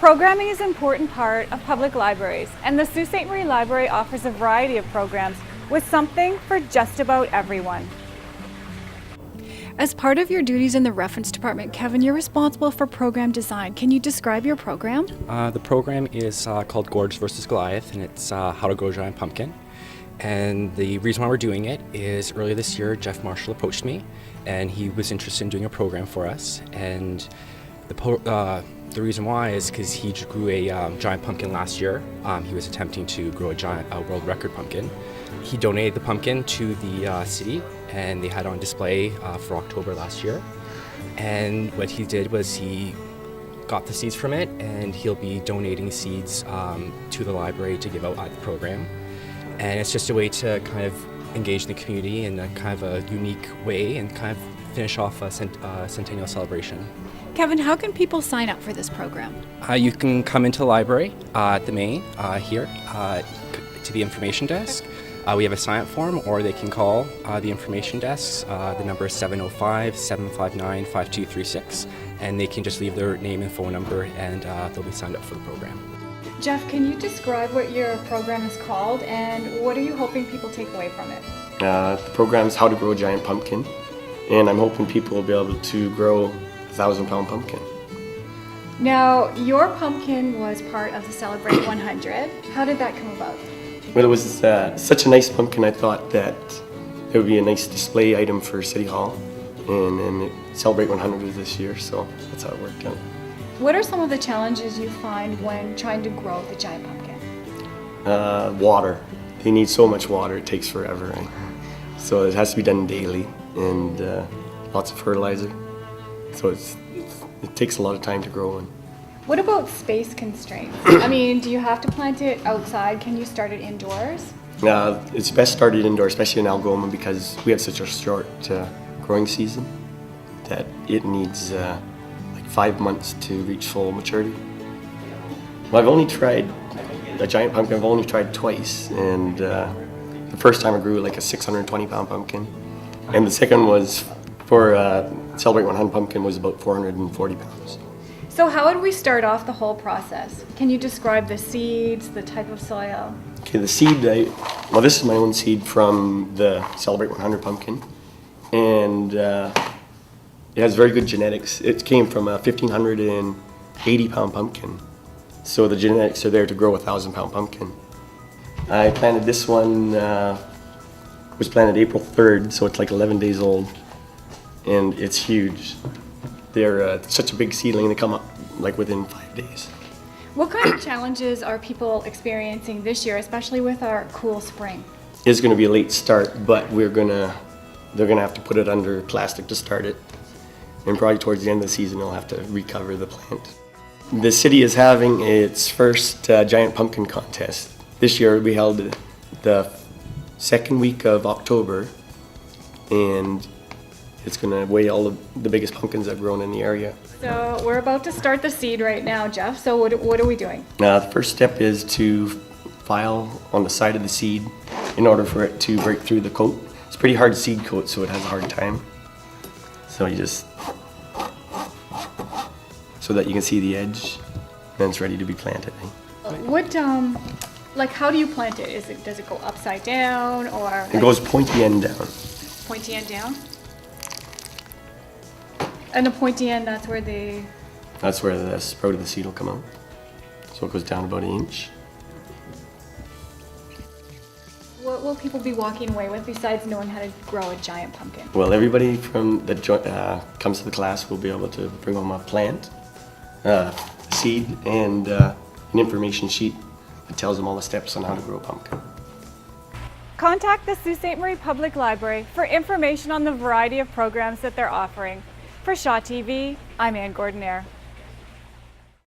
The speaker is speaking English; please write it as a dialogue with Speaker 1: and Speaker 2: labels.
Speaker 1: Programming is an important part of public libraries, and the Sault Ste. Marie Library offers a variety of programs with something for just about everyone.
Speaker 2: As part of your duties in the reference department, Kevin, you're responsible for program design. Can you describe your program?
Speaker 3: The program is called Gorge versus Goliath, and it's how to grow a giant pumpkin. And the reason why we're doing it is earlier this year, Jeff Marshall approached me, and he was interested in doing a program for us. And the reason why is because he grew a giant pumpkin last year. He was attempting to grow a world record pumpkin. He donated the pumpkin to the city, and they had it on display for October last year. And what he did was he got the seeds from it, and he'll be donating seeds to the library to give out at the program. And it's just a way to kind of engage the community in a kind of a unique way and kind of finish off a centennial celebration.
Speaker 2: Kevin, how can people sign up for this program?
Speaker 3: You can come into the library at the main here to the information desk. We have a sign-up form, or they can call the information desk. The number is 705-759-5236, and they can just leave their name and phone number, and they'll be signed up for the program.
Speaker 1: Jeff, can you describe what your program is called, and what are you hoping people take away from it?
Speaker 4: The program is How to Grow a Giant Pumpkin, and I'm hoping people will be able to grow a 1,000-pound pumpkin.
Speaker 1: Now, your pumpkin was part of the Celebrate 100. How did that come about?
Speaker 4: Well, it was such a nice pumpkin, I thought that it would be a nice display item for City Hall, and Celebrate 100 was this year, so that's how it worked out.
Speaker 1: What are some of the challenges you find when trying to grow the giant pumpkin?
Speaker 4: Water. They need so much water, it takes forever. Right? So it has to be done daily, and lots of fertilizer. So it takes a lot of time to grow.
Speaker 1: What about space constraints? I mean, do you have to plant it outside? Can you start it indoors?
Speaker 4: It's best started indoors, especially in Algoma, because we have such a short growing season that it needs 5 months to reach full maturity. Well, I've only tried a giant pumpkin. I've only tried twice, and the first time I grew like a 620-pound pumpkin, and the second was for Celebrate 100 pumpkin was about 440 pounds.
Speaker 1: So how would we start off the whole process? Can you describe the seeds, the type of soil?
Speaker 4: Okay, the seed, well, this is my own seed from the Celebrate 100 pumpkin, and it has very good genetics. It came from a 1,580-pound pumpkin, so the genetics are there to grow a 1,000-pound pumpkin. I planted this one, was planted April 3rd, so it's like 11 days old, and it's huge. They're such a big seedling, they come up like within 5 days.
Speaker 1: What kind of challenges are people experiencing this year, especially with our cool spring?
Speaker 4: It's going to be a late start, but they're going to have to put it under plastic to start it. And probably towards the end of the season, they'll have to recover the plant. The city is having its first giant pumpkin contest. This year we held it the second week of October, and it's going to weigh all of the biggest pumpkins that have grown in the area.
Speaker 1: So we're about to start the seed right now, Jeff. So what are we doing?
Speaker 4: The first step is to file on the side of the seed in order for it to break through the coat. It's a pretty hard seed coat, so it has a hard time. So you just, so that you can see the edge, then it's ready to be planted.
Speaker 1: What, how do you plant it? Does it go upside down, or?
Speaker 4: It goes pointy end down.
Speaker 1: Pointy end down? And the pointy end, that's where the
Speaker 4: sprout of the seed will come out. So it goes down about 1 inch.
Speaker 1: What will people be walking away with besides knowing how to grow a giant pumpkin?
Speaker 4: Well, everybody from that comes to the class will be able to bring home a plant, a seed, and an information sheet that tells them all the steps on how to grow a pumpkin.
Speaker 1: Contact the Sault Ste. Marie Public Library for information on the variety of programs that they're offering. For Shaw TV, I'm Ann Gordon-Eyre.